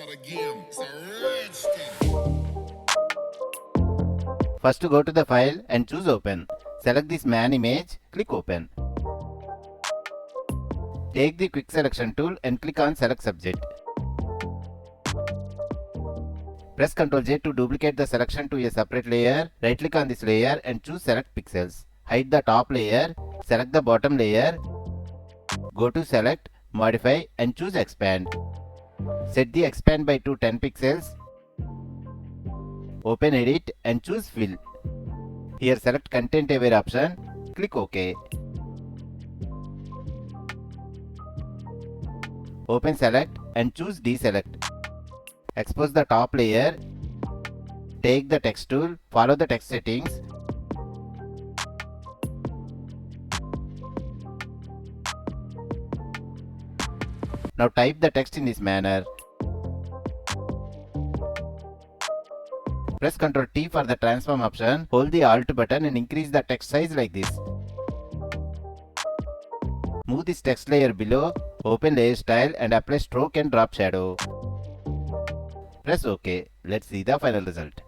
of the game. It's a rich thing. First go to the file and choose open. Select this man image, click open. Take the quick selection tool and click on select subject. Press Ctrl J to duplicate the selection to a separate layer. Right click on this layer and choose select pixels. Hide the top layer, select the bottom layer. Go to select, modify and choose expand. Set the expand by to 10 pixels. Open edit and choose fill. Here select content aware option. Click OK. Open select and choose deselect. Expose the top layer. Take the text tool, follow the text settings. Now type the text in this manner. Press Ctrl T for the transform option. Hold the Alt button and increase the text size like this. Move this text layer below, open layer style and apply stroke and drop shadow. Press OK. Let's see the final result.